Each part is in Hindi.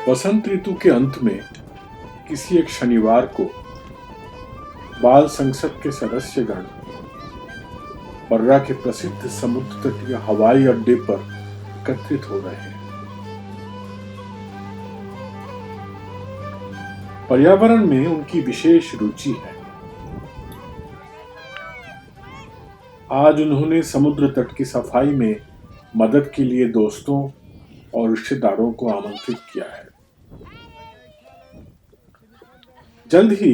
वसंत ऋतु के अंत में किसी एक शनिवार को बाल संसद के सदस्यगण बर्रा के प्रसिद्ध समुद्र तटीय हवाई अड्डे पर एकत्रित हो रहे हैं। पर्यावरण में उनकी विशेष रुचि है। आज उन्होंने समुद्र तट की सफाई में मदद के लिए दोस्तों और रिश्तेदारों को आमंत्रित किया है। जल्द ही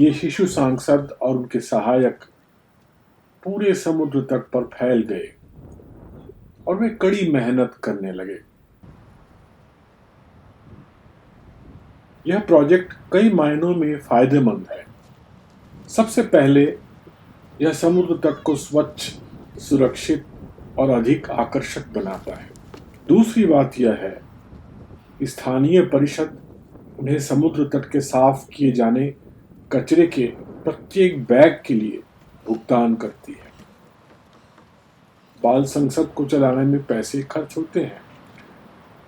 ये शिशु सांसद और उनके सहायक पूरे समुद्र तट पर फैल गए और वे कड़ी मेहनत करने लगे। यह प्रोजेक्ट कई मायनों में फायदेमंद है। सबसे पहले यह समुद्र तट को स्वच्छ, सुरक्षित और अधिक आकर्षक बनाता है। दूसरी बात यह है, स्थानीय परिषद उन्हें समुद्र तट के साफ किए जाने कचरे के प्रत्येक बैग के लिए भुगतान करती है। बाल संसद को चलाने में पैसे खर्च होते हैं,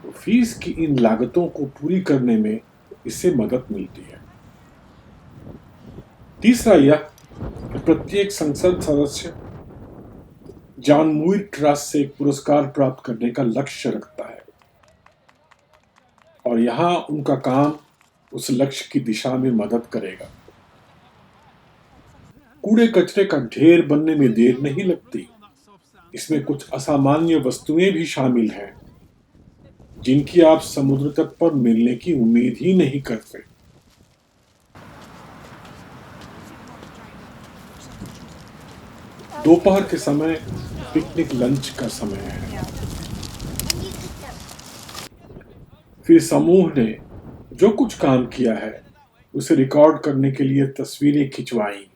तो फीस की इन लागतों को पूरी करने में इससे मदद मिलती है। तीसरा यह कि प्रत्येक संसद सदस्य जॉन मुई ट्रस्ट से एक पुरस्कार प्राप्त करने का लक्ष्य रखता है और यहां उनका काम उस लक्ष्य की दिशा में मदद करेगा। कूड़े कचरे का ढेर बनने में देर नहीं लगती। इसमें कुछ असामान्य वस्तुएं भी शामिल हैं जिनकी आप समुद्र तट पर मिलने की उम्मीद ही नहीं करते। दोपहर के समय पिकनिक लंच का समय है। फिर समूह ने जो कुछ काम किया है उसे रिकॉर्ड करने के लिए तस्वीरें खिंचवाई।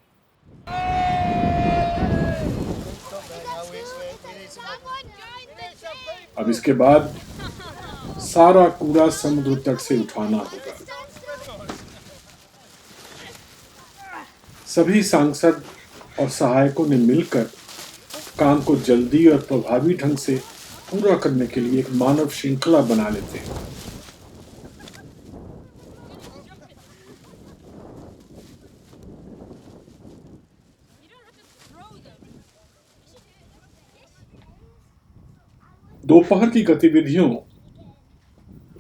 अब इसके बाद सारा कूड़ा समुद्र तट से उठाना होगा। सभी सांसद और सहायकों ने मिलकर काम को जल्दी और प्रभावी ढंग से पूरा करने के लिए एक मानव श्रृंखला बना लेते हैं। दोपहर की गतिविधियों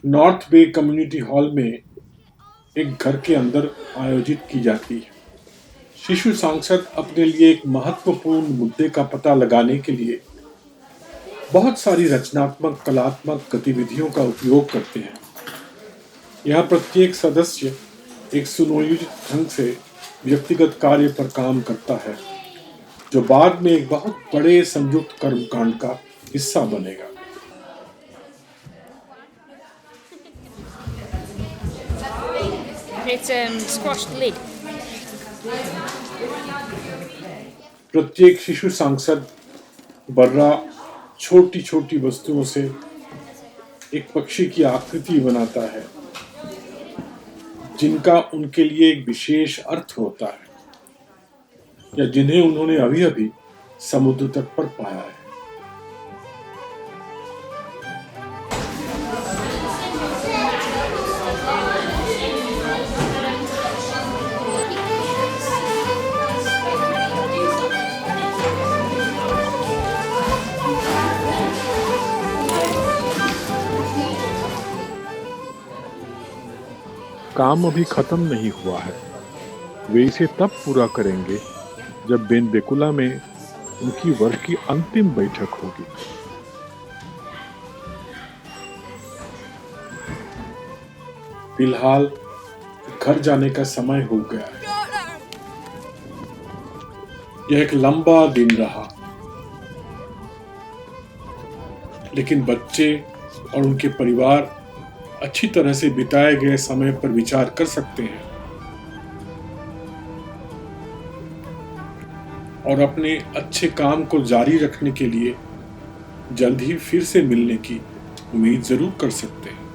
नॉर्थ बे कम्युनिटी हॉल में एक घर के अंदर आयोजित की जाती है। शिशु सांसद अपने लिए एक महत्वपूर्ण मुद्दे का पता लगाने के लिए बहुत सारी रचनात्मक कलात्मक गतिविधियों का उपयोग करते हैं। यहाँ प्रत्येक सदस्य एक सुनियोजित ढंग से व्यक्तिगत कार्य पर काम करता है जो बाद में एक बहुत बड़े संयुक्त कर्मकांड का हिस्सा बनेगा। Squashed the lid. प्रत्येक शिशु सांसद बर्रा छोटी छोटी वस्तुओं से एक पक्षी की आकृति बनाता है जिनका उनके लिए एक विशेष अर्थ होता है या जिन्हें उन्होंने अभी अभी समुद्र तट पर पाया है। काम अभी खत्म नहीं हुआ है। वे इसे तब पूरा करेंगे जब बेनबेकुला में उनकी वर्ष की अंतिम बैठक होगी। फिलहाल घर जाने का समय हो गया है। यह एक लंबा दिन रहा, लेकिन बच्चे और उनके परिवार अच्छी तरह से बिताए गए समय पर विचार कर सकते हैं और अपने अच्छे काम को जारी रखने के लिए जल्द ही फिर से मिलने की उम्मीद जरूर कर सकते हैं।